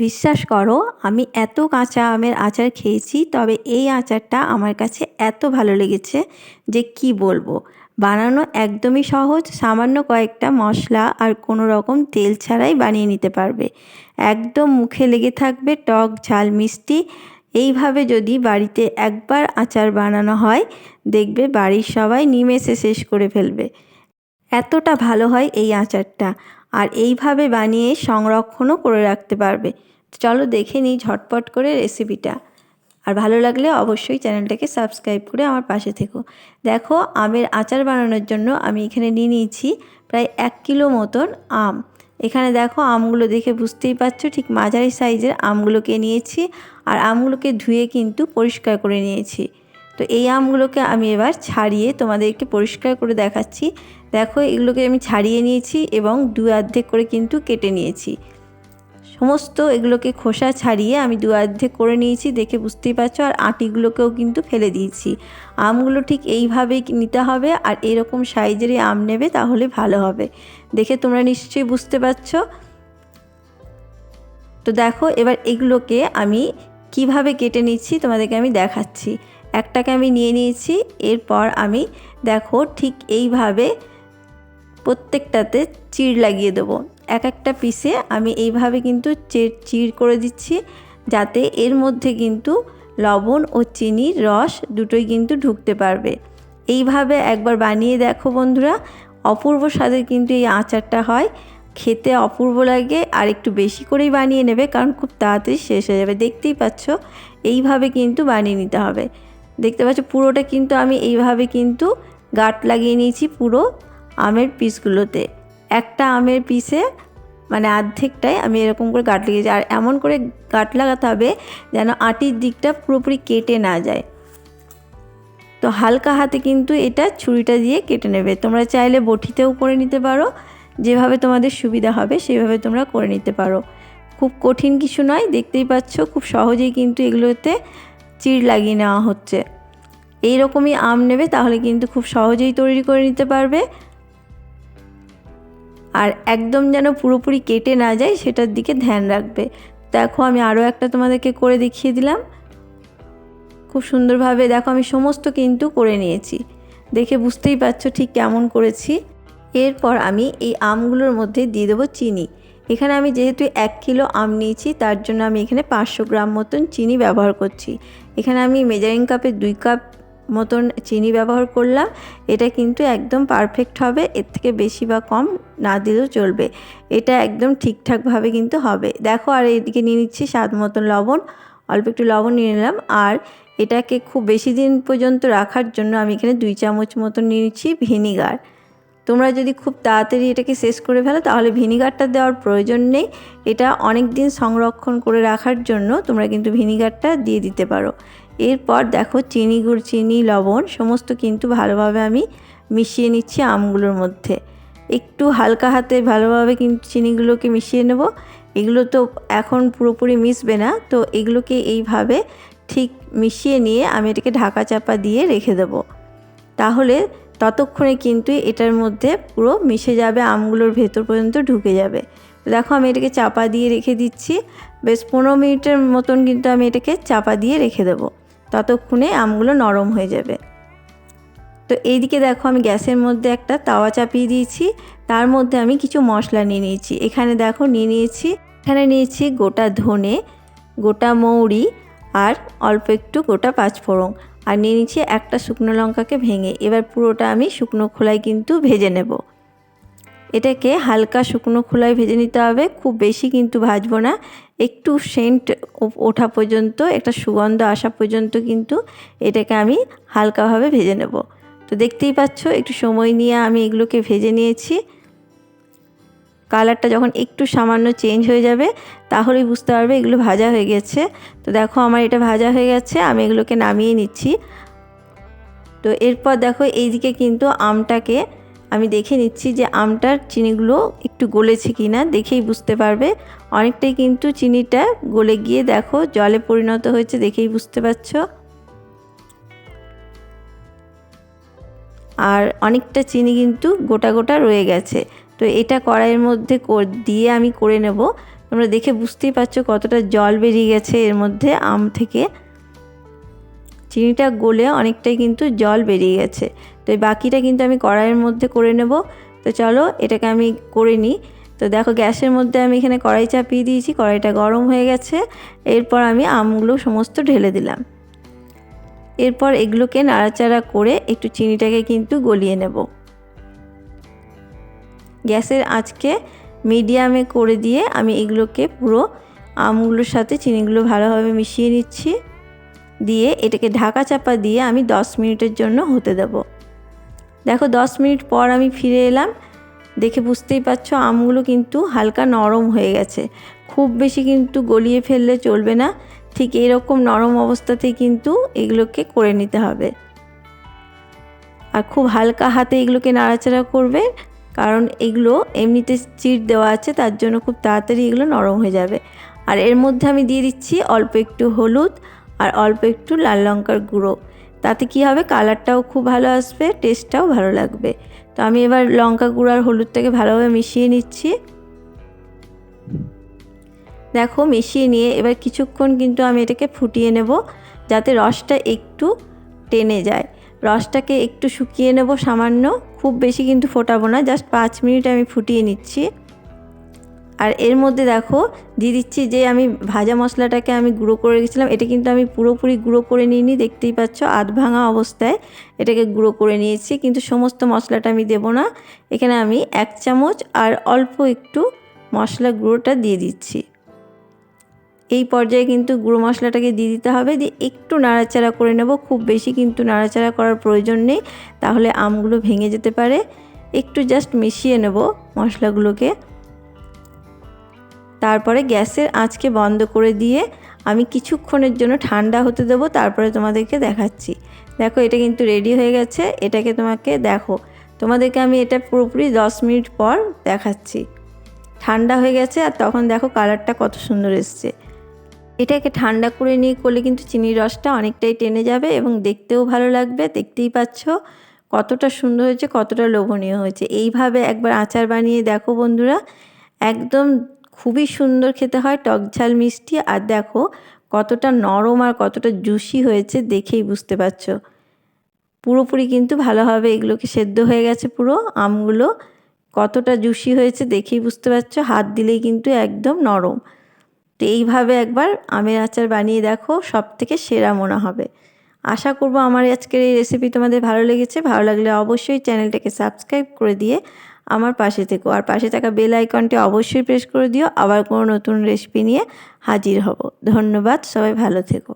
বিশ্বাস করো, আমি এত কাঁচা আমের আচার খেয়েছি, তবে এই আচারটা আমার কাছে এত ভালো লেগেছে যে কি বলবো। বানানো একদমই সহজ, সামান্য কয়েকটা মশলা আর কোনো রকম তেল ছাড়াই বানিয়ে নিতে পারবে। একদম মুখে লেগে থাকবে টক ঝাল মিষ্টি। এইভাবে যদি বাড়িতে একবার আচার বানানো হয়, দেখবে বাড়ির সবাই নিমেষে শেষ করে ফেলবে। এতটা ভালো হয় এই আচারটা, আর এইভাবে বানিয়ে সংরক্ষণও করে রাখতে পারবে। চলো দেখে নিই ঝটপট করে রেসিপিটা। আর ভালো লাগলে অবশ্যই চ্যানেলটাকে সাবস্ক্রাইব করে আমার পাশে থেকো। দেখো, আমের আচার বানানোর জন্য আমি এখানে নিয়ে নিয়েছি প্রায় 1 কিলো মতন আম। এখানে দেখো, আমগুলো দেখে বুঝতেই পারছো ঠিক মাঝারি সাইজের আমগুলোকে নিয়েছি, আর আমগুলোকে ধুয়ে কিন্তু পরিষ্কার করে নিয়েছি। তো এই আমগুলোকে আমি এবার ছাড়িয়ে তোমাদেরকে পরিষ্কার করে দেখাচ্ছি। দেখো, এগুলোকে আমি ছাড়িয়ে নিয়েছি এবং 2 অর্ধেক করে কিন্তু কেটে নিয়েছি। সমস্ত এগুলোকে খোসা ছাড়িয়ে আমি 2 অর্ধেক করে নিয়েছি, দেখে বুঝতেই পারছো। আর আটিগুলোকেও কিন্তু ফেলে দিয়েছি। আমগুলো ঠিক এইভাবেই নিতে হবে, আর এরকম সাইজেরই আম নেবে, তাহলে ভালো হবে। দেখে তোমরা নিশ্চয়ই বুঝতে পারছো। তো দেখো, এবার এগুলোকে আমি কিভাবে কেটে নিচ্ছি তোমাদেরকে আমি দেখাচ্ছি। একটাকে আমি নিয়ে নিয়েছি, এরপর আমি দেখো ঠিক এইভাবে প্রত্যেকটাতে চিড় লাগিয়ে দেবো। এক একটা পিসে আমি এইভাবে কিন্তু চিড় করে দিচ্ছি, যাতে এর মধ্যে কিন্তু লবণ ও চিনির রস দুটোই কিন্তু ঢুকতে পারবে। এইভাবে একবার বানিয়ে দেখো বন্ধুরা, অপূর্ব স্বাদের কিন্তু এই আচারটা হয়। খেতে অপূর্ব লাগে, আর একটু বেশি করেই বানিয়ে নেবে, কারণ খুব তাড়াতাড়ি শেষ হয়ে যাবে। দেখতেই পাচ্ছ, এইভাবে কিন্তু বানিয়ে নিতে হবে। দেখতে পাচ্ছ পুরোটা কিন্তু আমি এইভাবে কিন্তু গাঁট লাগিয়ে নিয়েছি পুরো আমের পিসগুলোতে। একটা আমের পিসে মানে অর্ধেকটাই আমি এরকম করে গাঁট লাগিয়েছি। আর এমন করে গাঁট লাগাতে হবে যেন আটির দিকটা পুরোপুরি কেটে না যায়। তো হালকা হাতে কিন্তু এটা ছুরিটা দিয়ে কেটে নেবে। তোমরা চাইলে বটিতেও করে নিতে পারো, যেভাবে তোমাদের সুবিধা হবে সেভাবে তোমরা করে নিতে পারো। খুব কঠিন কিছু নয়, দেখতেই পাচ্ছ খুব সহজেই কিন্তু এগুলোতে চিড় লাগিয়ে নেওয়া হচ্ছে। এইরকমই আম নেবে, তাহলে কিন্তু খুব সহজেই তৈরি করে নিতে পারবে। আর একদম যেন পুরোপুরি কেটে না যায় সেটার দিকে ধ্যান রাখবে। দেখো, আমি আরও একটা তোমাদেরকে করে দেখিয়ে দিলাম। খুব সুন্দরভাবে দেখো আমি সমস্ত কিন্তু করে নিয়েছি, দেখে বুঝতেই পারছো ঠিক কেমন করেছি। এরপর আমি এই আমগুলোর মধ্যে দিয়ে দেবো চিনি। এখানে আমি যেহেতু 1 কিলো আম নিয়েছি, তার জন্য আমি এখানে 500 গ্রাম মতন চিনি ব্যবহার করছি। এখানে আমি মেজারিং কাপে 2 কাপ মতন চিনি ব্যবহার করলাম। এটা কিন্তু একদম পারফেক্ট হবে, এর থেকে বেশি বা কম না দিলেও চলবে। এটা একদম ঠিকঠাকভাবে কিন্তু হবে। দেখো, আর এদিকে নিয়ে নিচ্ছি স্বাদ মতন লবণ। অল্প একটু লবণ নিয়ে নিলাম। আর এটাকে খুব বেশি দিন পর্যন্ত রাখার জন্য আমি এখানে 2 চামচ মতন নিয়ে নিচ্ছি ভিনিগার। তোমরা যদি খুব তাড়াতাড়ি এটাকে শেষ করে ফেলো, তাহলে ভিনিগারটা দেওয়ার প্রয়োজন নেই। এটা অনেক দিন সংরক্ষণ করে রাখার জন্য তোমরা কিন্তু ভিনিগারটা দিয়ে দিতে পারো। এরপর দেখো, চিনি গুড়, চিনি, লবণ সমস্ত কিন্তু ভালোভাবে আমি মিশিয়ে নিচ্ছি আমগুলোর মধ্যে। একটু হালকা হাতে ভালোভাবে কিন্তু চিনিগুলোকে মিশিয়ে নেব। এগুলো তো এখন পুরোপুরি মিশবে না, তো এগুলোকে এইভাবে ঠিক মিশিয়ে নিয়ে আমি এটাকে ঢাকা চাপা দিয়ে রেখে দেবো। তাহলে ততক্ষণে কিন্তু এটার মধ্যে পুরো মিশে যাবে, আমগুলোর ভেতর পর্যন্ত ঢুকে যাবে। তো দেখো, আমি এটাকে চাপা দিয়ে রেখে দিচ্ছি। বেশ 15 মিনিটের মতন কিন্তু আমি এটাকে চাপা দিয়ে রেখে দেবো, ততক্ষণে আমগুলো নরম হয়ে যাবে। তো এইদিকে দেখো, আমি গ্যাসের মধ্যে একটা তাওয়া চাপিয়ে দিয়েছি, তার মধ্যে আমি কিছু মশলা নিয়ে নিয়েছি। এখানে দেখো এখানে নিয়েছি গোটা ধনে, গোটা মৌরি, আর অল্প একটু গোটা পাঁচফোড়ন, আর নিয়ে নিচ্ছি একটা শুকনো লঙ্কাকে ভেঙে। এবার পুরোটা আমি শুকনো খোলায় কিন্তু ভেজে নেব। এটাকে হালকা শুকনো খোলায় ভেজে নিতে হবে, খুব বেশি কিন্তু ভাজবো না। একটু সেন্ট ওঠা পর্যন্ত, একটা সুগন্ধ আসা পর্যন্ত কিন্তু এটাকে আমি হালকাভাবে ভেজে নেব। তো দেখতেই পাচ্ছ, একটু সময় নিয়ে আমি এগুলোকে ভেজে নিয়েছি। কালারটা যখন একটু সামান্য চেঞ্জ হয়ে যাবে, তাহলেই বুঝতে পারবে এগুলো ভাজা হয়ে গেছে। তো দেখো, আমার এটা ভাজা হয়ে গেছে, আমি এগুলোকে নামিয়ে নিচ্ছি। তো এরপর দেখো, এইদিকে কিন্তু আমটাকে আমি দেখে নিচ্ছি যে আমটার চিনিগুলো একটু গলেছে কি না, দেখেই বুঝতে পারবে। অনেকটাই কিন্তু চিনিটা গলে গিয়ে দেখো জলে পরিণত হয়েছে, দেখেই বুঝতে পারছো। আর অনেকটা চিনি কিন্তু গোটা গোটা রয়ে গেছে। তো এটা কড়াইয়ের মধ্যে দিয়ে আমি করে নেব। তোমরা দেখে বুঝতেই পারছো কতটা জল বেরিয়ে গেছে এর মধ্যে আম থেকে। চিনিটা গলে অনেকটাই কিন্তু জল বেরিয়ে গেছে। তো এই বাকিটা কিন্তু আমি কড়াইয়ের মধ্যে করে নেব। তো চলো এটাকে আমি করে নিই। তো দেখো গ্যাসের মধ্যে আমি এখানে কড়াই চাপিয়ে দিয়েছি, কড়াইটা গরম হয়ে গেছে। এরপর আমি আমগুলো সমস্ত ঢেলে দিলাম। এরপর এগুলোকে নাড়াচাড়া করে একটু চিনিটাকে কিন্তু গলিয়ে নেব। গ্যাসের আঁচকে মিডিয়ামে করে দিয়ে আমি এগুলোকে পুরো আমগুলোর সাথে চিনিগুলো ভালোভাবে মিশিয়ে নিচ্ছি। দিয়ে এটাকে ঢাকা চাপা দিয়ে আমি 10 মিনিটের জন্য হতে দেব। দেখো 10 মিনিট পর আমি ফিরে এলাম। দেখে বুঝতেই পারছো আমগুলো কিন্তু হালকা নরম হয়ে গেছে। খুব বেশি কিন্তু গলিয়ে ফেললে চলবে না, ঠিক এরকম নরম অবস্থাতেই কিন্তু এগুলোকে করে নিতে হবে। আর খুব হালকা হাতে এগুলোকে নাড়াচাড়া করবে, কারণ এগুলো এমনিতে চিট দেওয়া আছে, তার জন্য খুব তাড়াতাড়ি এগুলো নরম হয়ে যাবে। আর এর মধ্যে আমি দিয়ে দিচ্ছি অল্প একটু হলুদ আর অল্প একটু লাল লঙ্কার গুঁড়ো। তাতে কি হবে, কালারটাও খুব ভালো আসবে, টেস্টটাও ভালো লাগবে। তো আমি এবার লঙ্কা গুঁড়ো আর হলুদটাকে ভালোভাবে মিশিয়ে নিচ্ছি। দেখো মিশিয়ে নিয়ে এবার কিছুক্ষণ কিন্তু আমি এটাকে ফুটিয়ে নেব, যাতে রসটা একটু টেনে যায়। রসটাকে একটু শুকিয়ে নেব সামান্য, খুব বেশি কিন্তু ফোটাবো না, জাস্ট 5 মিনিট আমি ফুটিয়ে নিচ্ছি। আর এর মধ্যে দেখো দিয়ে দিচ্ছি যে আমি ভাজা মশলাটাকে আমি গুঁড়ো করে রেখেছিলাম। এটা কিন্তু আমি পুরোপুরি গুঁড়ো করে নিইনি, দেখতেই পাচ্ছ আধ ভাঙা অবস্থায় এটাকে গুঁড়ো করে নিয়েছি, কিন্তু সমস্ত মশলাটা আমি দেব না। এখানে আমি 1 চামচ আর অল্প একটু মশলা গুঁড়োটা দিয়ে দিচ্ছি। এই পর্যায়ে কিন্তু গুঁড়ো মশলাটাকে দিয়ে দিতে হবে, দিয়ে একটু নাড়াচাড়া করে নেব। খুব বেশি কিন্তু নাড়াচাড়া করার প্রয়োজন নেই, তাহলে আমগুলো ভেঙে যেতে পারে। একটু জাস্ট মিশিয়ে নেব মশলাগুলোকে। তারপরে গ্যাসের আঁচকে বন্ধ করে দিয়ে আমি কিছুক্ষণের জন্য ঠান্ডা হতে দেবো, তারপরে তোমাদেরকে দেখাচ্ছি। দেখো এটা কিন্তু রেডি হয়ে গেছে। এটাকে তোমাদেরকে আমি এটা পুরোপুরি 10 মিনিট পর দেখাচ্ছি। ঠান্ডা হয়ে গেছে, আর তখন দেখো কালারটা কত সুন্দর এসছে। এটাকে ঠান্ডা করে নিয়ে করলে কিন্তু চিনির রসটা অনেকটাই টেনে যাবে এবং দেখতেও ভালো লাগবে। দেখতেই পাচ্ছ কতটা সুন্দর হয়েছে, কতটা লোভনীয় হয়েছে। এইভাবে একবার আচার বানিয়ে দেখো বন্ধুরা, একদম খুবই সুন্দর খেতে হয়, টক ঝাল মিষ্টি। আর দেখো কতটা নরম আর কতটা জুসি হয়েছে, দেখেই বুঝতে পারছো। পুরোপুরি কিন্তু ভালোভাবে এগুলোকে সেদ্ধ হয়ে গেছে, পুরো আমগুলো কতটা জুসি হয়েছে দেখেই বুঝতে পারছো। হাত দিলেই কিন্তু একদম নরম। তো এইভাবে একবার আমের আচার বানিয়ে দেখো, সবথেকে সেরা মনে হবে। আশা করব আমার আজকের এই রেসিপি তোমাদের ভালো লেগেছে। ভালো লাগলে অবশ্যই চ্যানেলটাকে সাবস্ক্রাইব করে দিয়ে আমার পাশে থেকো, আর পাশে থাকা বেল আইকনটি অবশ্যই প্রেস করে দিও। আবার কোনো নতুন রেসিপি নিয়ে হাজির হব। ধন্যবাদ, সবাই ভালো থেকো।